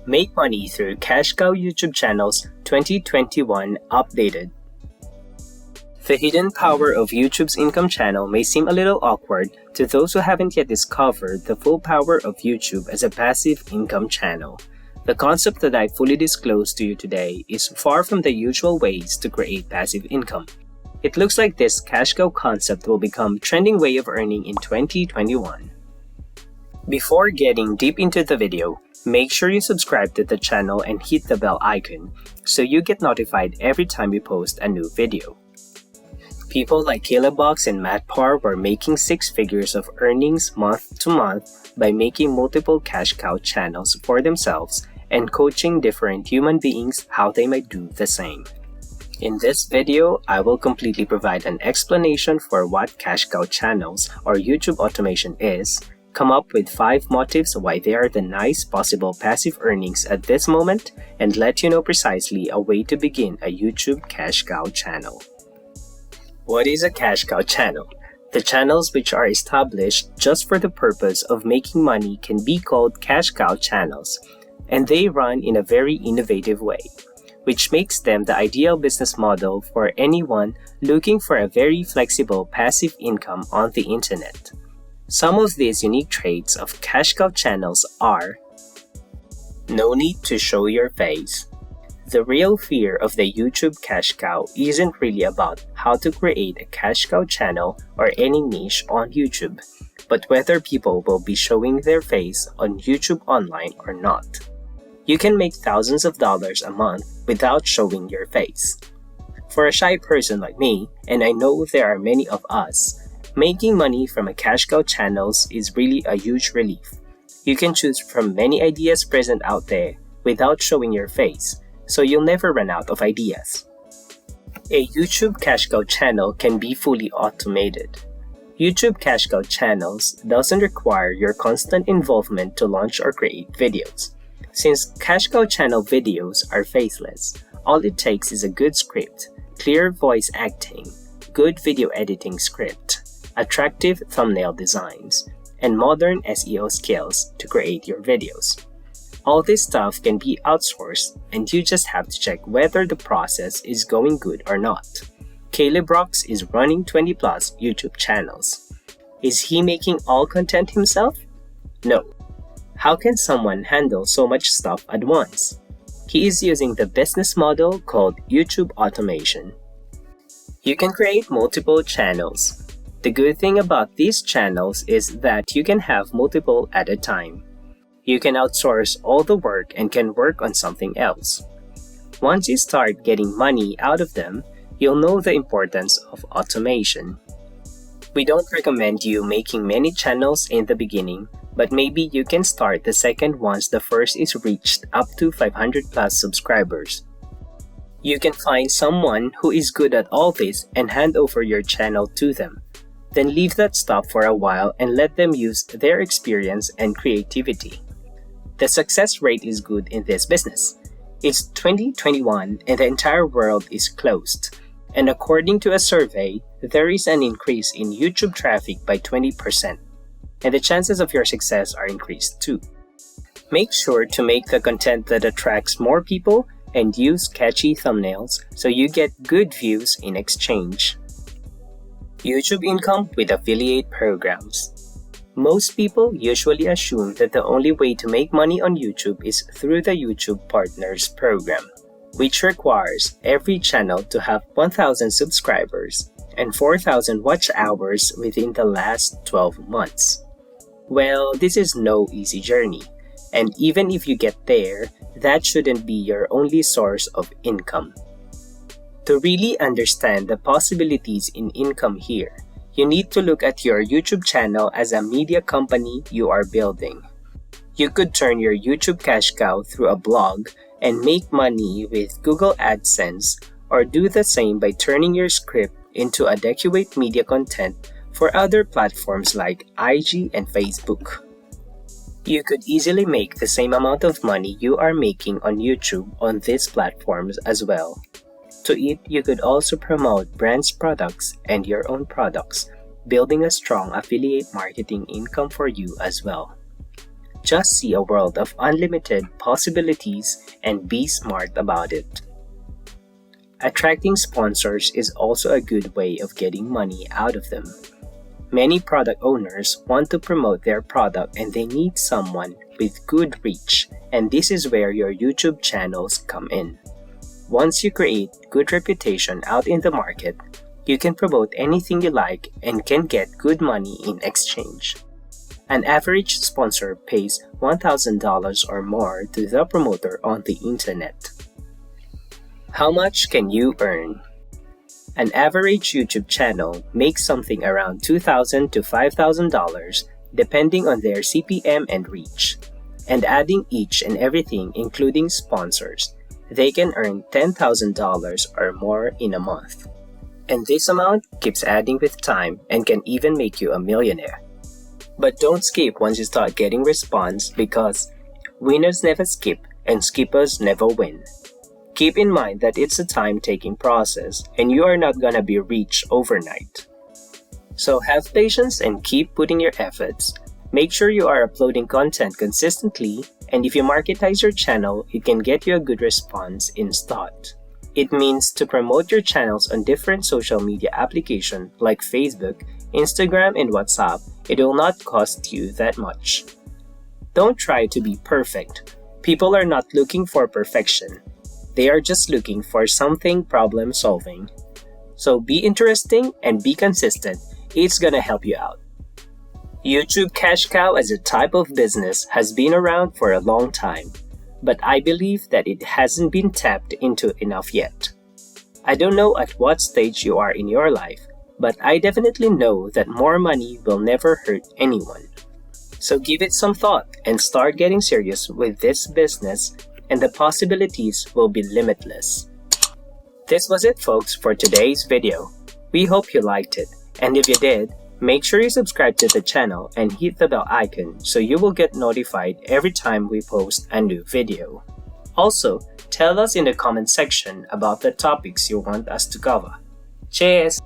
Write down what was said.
Make money through Cashcow YouTube channels 2021 updated. The hidden power of YouTube's income channel may seem a little awkward to those who haven't yet discovered the full power of YouTube as a passive income channel. The concept that I fully disclose to you today is far from the usual ways to create passive income. It looks like this Cashcow concept will become trending way of earning in 2021. Before getting deep into the video, make sure you subscribe to the channel and hit the bell icon so you get notified every time we post a new video. People like Calebox and Matt Parr were making six figures of earnings month to month by making multiple Cashcow channels for themselves and coaching different human beings how they might do the same. In this video, I will completely provide an explanation for what Cashcow channels or YouTube automation is, come up with 5 motives why they are the nice possible passive earnings at this moment, and let you know precisely a way to begin a YouTube Cashcow channel. What is a Cashcow channel? The channels which are established just for the purpose of making money can be called Cashcow channels, and they run in a very innovative way, which makes them the ideal business model for anyone looking for a very flexible passive income on the internet. Some of these unique traits of Cashcow channels are: no need to show your face. The real fear of the YouTube Cashcow isn't really about how to create a Cashcow channel or any niche on YouTube, but whether people will be showing their face on YouTube online or not. You can make thousands of dollars a month without showing your face. For a shy person like me, and I know there are many of us, making money from a Cashcow channels is really a huge relief. You can choose from many ideas present out there without showing your face, so you'll never run out of ideas. A YouTube Cashcow channel can be fully automated. YouTube Cashcow channels doesn't require your constant involvement to launch or create videos. Since Cashcow channel videos are faceless, all it takes is a good script, clear voice acting, good video editing script, attractive thumbnail designs, and modern SEO skills to create your videos. All this stuff can be outsourced, and you just have to check whether the process is going good or not. Calebox is running 20 plus YouTube channels. Is he making all content himself? No. How can someone handle so much stuff at once? He is using the business model called YouTube automation. You can create multiple channels. The good thing about these channels is that you can have multiple at a time. You can outsource all the work and can work on something else. Once you start getting money out of them, you'll know the importance of automation. We don't recommend you making many channels in the beginning, but maybe you can start the second once the first is reached up to 500 plus subscribers. You can find someone who is good at all this and hand over your channel to them. Then leave that stuff for a while and let them use their experience and creativity. The success rate is good in this business. It's 2021 and the entire world is closed. And according to a survey, there is an increase in YouTube traffic by 20%. And the chances of your success are increased too. Make sure to make the content that attracts more people and use catchy thumbnails so you get good views in exchange. YouTube income with affiliate programs. Most people usually assume that the only way to make money on YouTube is through the YouTube Partners program, which requires every channel to have 1,000 subscribers and 4,000 watch hours within the last 12 months. Well, this is no easy journey, and even if you get there, that shouldn't be your only source of income. To really understand the possibilities in income here, you need to look at your YouTube channel as a media company you are building. You could turn your YouTube Cashcow through a blog and make money with Google AdSense, or do the same by turning your script into adequate media content for other platforms like IG and Facebook. You could easily make the same amount of money you are making on YouTube on these platforms as well. To it, you could also promote brands' products and your own products, building a strong affiliate marketing income for you as well. Just see a world of unlimited possibilities and be smart about it. Attracting sponsors is also a good way of getting money out of them. Many product owners want to promote their product and they need someone with good reach, and this is where your YouTube channels come in. Once you create good reputation out in the market, you can promote anything you like and can get good money in exchange. An average sponsor pays $1,000 or more to the promoter on the internet. How much can you earn? An average YouTube channel makes something around $2,000 to $5,000 depending on their CPM and reach. And adding each and everything including sponsors, they can earn $10,000 or more in a month. And this amount keeps adding with time and can even make you a millionaire. But don't skip once you start getting response because winners never skip and skippers never win. Keep in mind that it's a time-taking process and you are not gonna be rich overnight. So have patience and keep putting your efforts. Make sure you are uploading content consistently, and if you marketize your channel, it can get you a good response in start. It means to promote your channels on different social media applications like Facebook, Instagram, and WhatsApp, it will not cost you that much. Don't try to be perfect. People are not looking for perfection. They are just looking for something problem solving. So be interesting and be consistent. It's gonna help you out. YouTube cash cow as a type of business has been around for a long time, but I believe that it hasn't been tapped into enough yet. I don't know at what stage you are in your life, but I definitely know that more money will never hurt anyone. So give it some thought and start getting serious with this business, and the possibilities will be limitless. This was it, folks, for today's video. We hope you liked it, and if you did, make sure you subscribe to the channel and hit the bell icon so you will get notified every time we post a new video. Also, tell us in the comment section about the topics you want us to cover. Cheers!